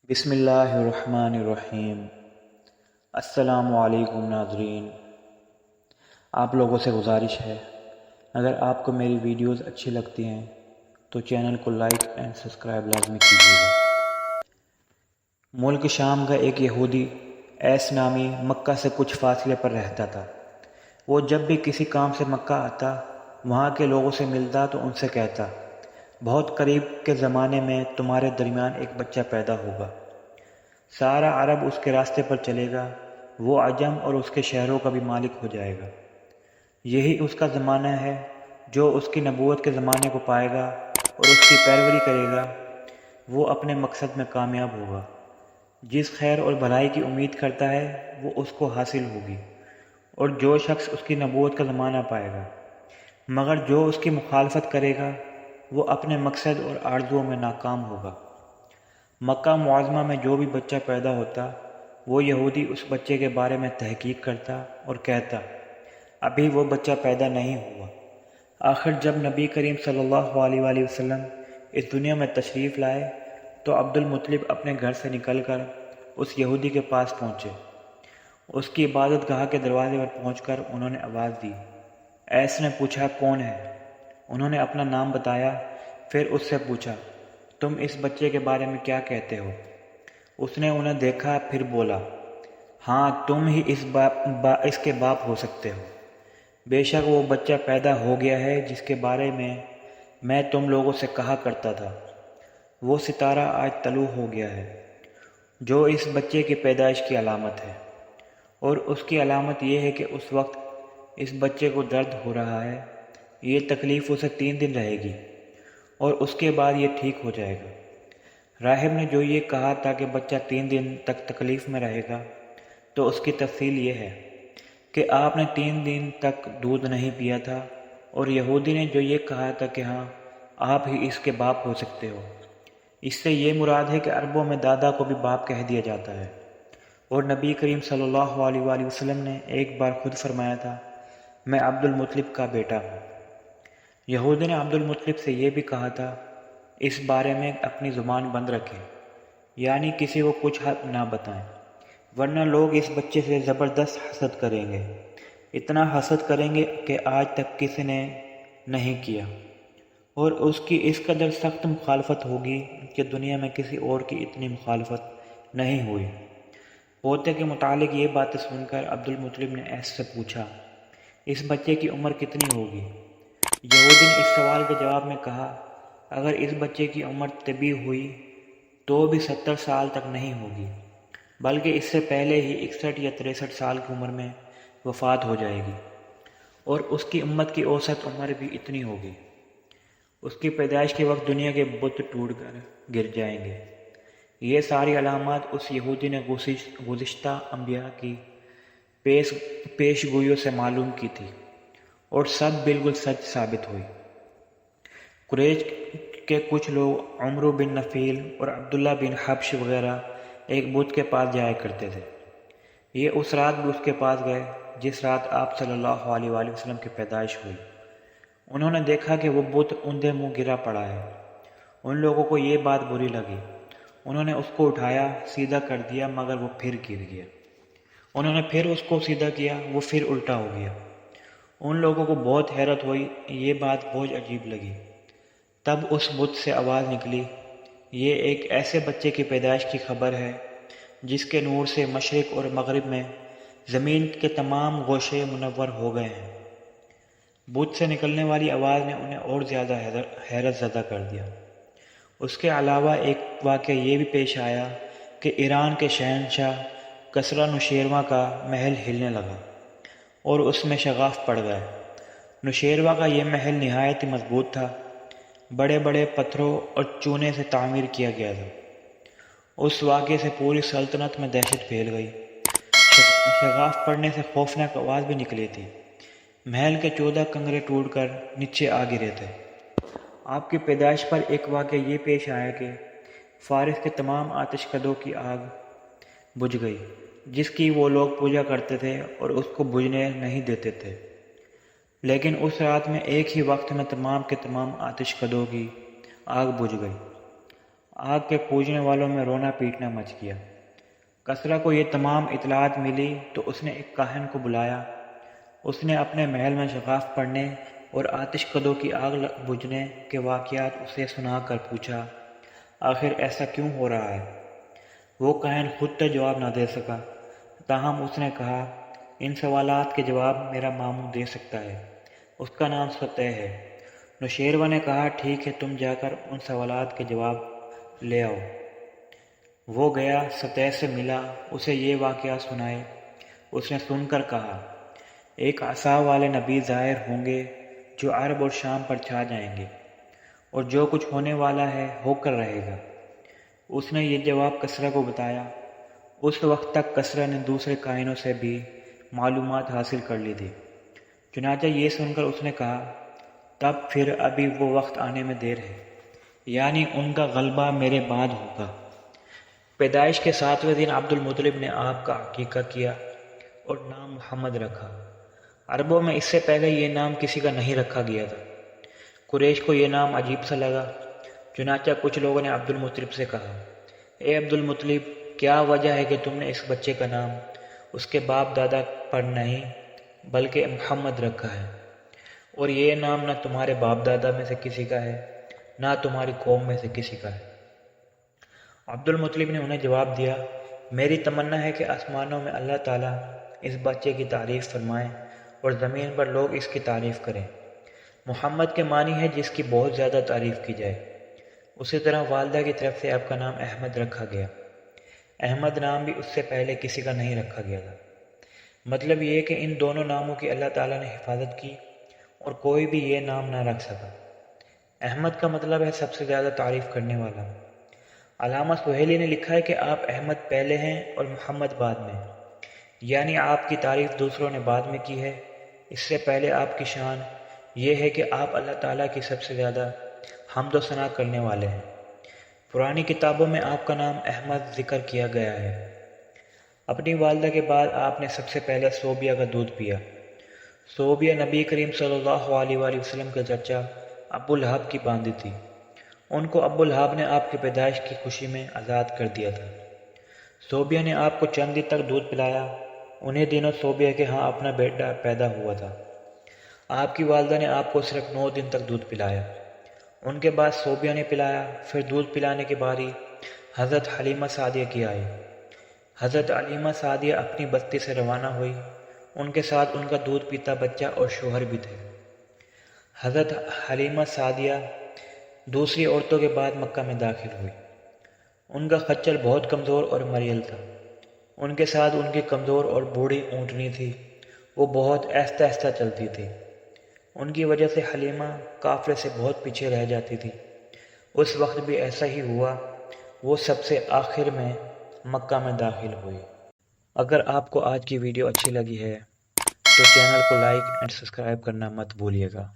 بسم اللہ الرحمن الرحیم۔ السلام علیکم ناظرین، آپ لوگوں سے گزارش ہے، اگر آپ کو میری ویڈیوز اچھی لگتی ہیں تو چینل کو لائک اینڈ سبسکرائب لازمی کیجیے گا۔ ملک شام کا ایک یہودی ایس نامی مکہ سے کچھ فاصلے پر رہتا تھا۔ وہ جب بھی کسی کام سے مکہ آتا، وہاں کے لوگوں سے ملتا تو ان سے کہتا، بہت قریب کے زمانے میں تمہارے درمیان ایک بچہ پیدا ہوگا، سارا عرب اس کے راستے پر چلے گا، وہ عجم اور اس کے شہروں کا بھی مالک ہو جائے گا۔ یہی اس کا زمانہ ہے، جو اس کی نبوت کے زمانے کو پائے گا اور اس کی پیروی کرے گا، وہ اپنے مقصد میں کامیاب ہوگا۔ جس خیر اور بھلائی کی امید کرتا ہے وہ اس کو حاصل ہوگی، اور جو شخص اس کی نبوت کا زمانہ پائے گا، مگر جو اس کی مخالفت کرے گا وہ اپنے مقصد اور آرزوؤں میں ناکام ہوگا۔ مکہ معظمہ میں جو بھی بچہ پیدا ہوتا، وہ یہودی اس بچے کے بارے میں تحقیق کرتا اور کہتا، ابھی وہ بچہ پیدا نہیں ہوا۔ آخر جب نبی کریم صلی اللہ علیہ وآلہ وسلم اس دنیا میں تشریف لائے تو عبد المطلب اپنے گھر سے نکل کر اس یہودی کے پاس پہنچے۔ اس کی عبادت گاہ کے دروازے پر پہنچ کر انہوں نے آواز دی۔ ایس نے پوچھا، کون ہے؟ انہوں نے اپنا نام بتایا۔ پھر اس سے پوچھا، تم اس بچے کے بارے میں کیا کہتے ہو؟ اس نے انہیں دیکھا، پھر بولا، ہاں تم ہی اس کے باپ ہو سکتے ہو۔ بے شک وہ بچہ پیدا ہو گیا ہے جس کے بارے میں تم لوگوں سے کہا کرتا تھا، وہ ستارہ آج طلوع ہو گیا ہے، جو اس بچے کی پیدائش کی علامت ہے، اور اس کی علامت یہ ہے کہ اس وقت اس بچے کو درد ہو رہا ہے، یہ تکلیف اسے 3 دن رہے گی اور اس کے بعد یہ ٹھیک ہو جائے گا۔ راہب نے جو یہ کہا تھا کہ بچہ 3 دن تک تکلیف میں رہے گا، تو اس کی تفصیل یہ ہے کہ آپ نے 3 دن تک دودھ نہیں پیا تھا، اور یہودی نے جو یہ کہا تھا کہ ہاں آپ ہی اس کے باپ ہو سکتے ہو، اس سے یہ مراد ہے کہ عربوں میں دادا کو بھی باپ کہہ دیا جاتا ہے، اور نبی کریم صلی اللہ علیہ وآلہ وسلم نے ایک بار خود فرمایا تھا، میں عبد المطلب کا بیٹا ہوں۔ یہودی نے عبد المطلب سے یہ بھی کہا تھا، اس بارے میں اپنی زبان بند رکھیں، یعنی کسی کو کچھ نہ بتائیں، ورنہ لوگ اس بچے سے زبردست حسد کریں گے، اتنا حسد کریں گے کہ آج تک کسی نے نہیں کیا، اور اس کی اس قدر سخت مخالفت ہوگی کہ دنیا میں کسی اور کی اتنی مخالفت نہیں ہوئی۔ پوتے کے متعلق یہ باتیں سن کر عبد المطلب نے ایس سے پوچھا، اس بچے کی عمر کتنی ہوگی؟ یہودی نے اس سوال کے جواب میں کہا، اگر اس بچے کی عمر طبی ہوئی تو بھی 70 سال تک نہیں ہوگی، بلکہ اس سے پہلے ہی 61 یا 63 سال کی عمر میں وفات ہو جائے گی، اور اس کی امت کی اوسط عمر بھی اتنی ہوگی۔ اس کی پیدائش کے وقت دنیا کے بت ٹوٹ کر گر جائیں گے۔ یہ ساری علامات اس یہودی نے گزشتہ انبیاء کی پیش گوئیوں سے معلوم کی تھی، اور سب بالکل سچ ثابت ہوئی۔ قریش کے کچھ لوگ عمرو بن نفیل اور عبداللہ بن حبش وغیرہ ایک بت کے پاس جایا کرتے تھے۔ یہ اس رات بھی اس کے پاس گئے جس رات آپ صلی اللہ علیہ وآلہ وسلم کی پیدائش ہوئی۔ انہوں نے دیکھا کہ وہ بت اندھے منہ گرا پڑا ہے۔ ان لوگوں کو یہ بات بری لگی، انہوں نے اس کو اٹھایا، سیدھا کر دیا، مگر وہ پھر گر گیا۔ انہوں نے پھر اس کو سیدھا کیا، وہ پھر الٹا ہو گیا۔ ان لوگوں کو بہت حیرت ہوئی، یہ بات بہت عجیب لگی۔ تب اس بت سے آواز نکلی، یہ ایک ایسے بچے کی پیدائش کی خبر ہے جس کے نور سے مشرق اور مغرب میں زمین کے تمام گوشے منور ہو گئے ہیں۔ بت سے نکلنے والی آواز نے انہیں اور زیادہ حیرت زدہ کر دیا۔ اس کے علاوہ ایک واقعہ یہ بھی پیش آیا کہ ایران کے شہنشاہ کسری نوشیروان کا محل ہلنے لگا اور اس میں شگاف پڑ گئے۔ نوشیروان کا یہ محل نہایت ہی مضبوط تھا، بڑے بڑے پتھروں اور چونے سے تعمیر کیا گیا تھا۔ اس واقعے سے پوری سلطنت میں دہشت پھیل گئی۔ شگاف پڑنے سے خوفناک آواز بھی نکلی تھی۔ محل کے 14 کنگرے ٹوٹ کر نیچے آ گرے تھے۔ آپ کی پیدائش پر ایک واقعہ یہ پیش آیا کہ فارس کے تمام آتش کدوں کی آگ بجھ گئی جس کی وہ لوگ پوجا کرتے تھے اور اس کو بجھنے نہیں دیتے تھے، لیکن اس رات میں ایک ہی وقت میں تمام کے تمام آتش کدوں کی آگ بجھ گئی، آگ کے پوجنے والوں میں رونا پیٹنا مچ گیا۔ کسرا کو یہ تمام اطلاعات ملی تو اس نے ایک کاہن کو بلایا۔ اس نے اپنے محل میں شغاف پڑھنے اور آتش کدوں کی آگ بجھنے کے واقعات اسے سنا کر پوچھا، آخر ایسا کیوں ہو رہا ہے؟ وہ کاہن خود تو جواب نہ دے سکا، تاہم اس نے کہا، ان سوالات کے جواب میرا ماموں دے سکتا ہے، اس کا نام ستیہ ہے۔ نوشیروہ نے کہا، ٹھیک ہے، تم جا کر ان سوالات کے جواب لے آؤ۔ وہ گیا، ستیہ سے ملا، اسے یہ واقعات سنائے۔ اس نے سن کر کہا، ایک عصا والے نبی ظاہر ہوں گے جو عرب اور شام پر چھا جائیں گے، اور جو کچھ ہونے والا ہے ہو کر رہے گا۔ اس نے یہ جواب کسرا کو بتایا۔ اس وقت تک کسرا نے دوسرے کاہنوں سے بھی معلومات حاصل کر لی تھی۔ چنانچہ یہ سن کر اس نے کہا، تب پھر ابھی وہ وقت آنے میں دیر ہے، یعنی ان کا غلبہ میرے بعد ہوگا۔ پیدائش کے 7ویں دن عبد المطلب نے آپ کا عقیقہ کیا اور نام محمد رکھا۔ عربوں میں اس سے پہلے یہ نام کسی کا نہیں رکھا گیا تھا۔ قریش کو یہ نام عجیب سا لگا، چنانچہ کچھ لوگوں نے عبد المطلب سے کہا، اے عبد المطلب، کیا وجہ ہے کہ تم نے اس بچے کا نام اس کے باپ دادا پر نہیں بلکہ محمد رکھا ہے، اور یہ نام نہ تمہارے باپ دادا میں سے کسی کا ہے نہ تمہاری قوم میں سے کسی کا ہے؟ عبد المطلب نے انہیں جواب دیا، میری تمنا ہے کہ آسمانوں میں اللہ تعالیٰ اس بچے کی تعریف فرمائے اور زمین پر لوگ اس کی تعریف کریں۔ محمد کے معنی ہے جس کی بہت زیادہ تعریف کی جائے۔ اسی طرح والدہ کی طرف سے آپ کا نام احمد رکھا گیا۔ احمد نام بھی اس سے پہلے کسی کا نہیں رکھا گیا تھا۔ مطلب یہ کہ ان دونوں ناموں کی اللہ تعالیٰ نے حفاظت کی اور کوئی بھی یہ نام نہ رکھ سکا۔ احمد کا مطلب ہے سب سے زیادہ تعریف کرنے والا۔ علامہ سہیلی نے لکھا ہے کہ آپ احمد پہلے ہیں اور محمد بعد میں، یعنی آپ کی تعریف دوسروں نے بعد میں کی ہے۔ اس سے پہلے آپ کی شان یہ ہے کہ آپ اللہ تعالیٰ کی سب سے زیادہ حمد و ثنا کرنے والے ہیں۔ پرانی کتابوں میں آپ کا نام احمد ذکر کیا گیا ہے۔ اپنی والدہ کے بعد آپ نے سب سے پہلے صوبیہ کا دودھ پیا۔ صوبیہ نبی کریم صلی اللہ علیہ وآلہ وسلم کا چچا ابو لہب کی باندھی تھی۔ ان کو ابو لہب نے آپ کی پیدائش کی خوشی میں آزاد کر دیا تھا۔ صوبیہ نے آپ کو چند دن تک دودھ پلایا۔ انہیں دنوں صوبیہ کے ہاں اپنا بیٹا پیدا ہوا تھا۔ آپ کی والدہ نے آپ کو صرف 9 دن تک دودھ پلایا۔ ان کے بعد صوبیہ نے پلایا۔ پھر دودھ پلانے کی باری حضرت حلیمہ سعدیہ کی آئی۔ حضرت حلیمہ سعدیہ اپنی بستی سے روانہ ہوئی۔ ان کے ساتھ ان کا دودھ پیتا بچہ اور شوہر بھی تھے۔ حضرت حلیمہ سعدیہ دوسری عورتوں کے بعد مکہ میں داخل ہوئی۔ ان کا خچر بہت کمزور اور مریل تھا۔ ان کے ساتھ ان کی کمزور اور بوڑھی اونٹنی تھی، وہ بہت آہستہ آہستہ چلتی تھی۔ ان کی وجہ سے حلیمہ قافلے سے بہت پیچھے رہ جاتی تھی۔ اس وقت بھی ایسا ہی ہوا، وہ سب سے آخر میں مکہ میں داخل ہوئی۔ اگر آپ کو آج کی ویڈیو اچھی لگی ہے تو چینل کو لائک اینڈ سبسکرائب کرنا مت بھولیے گا۔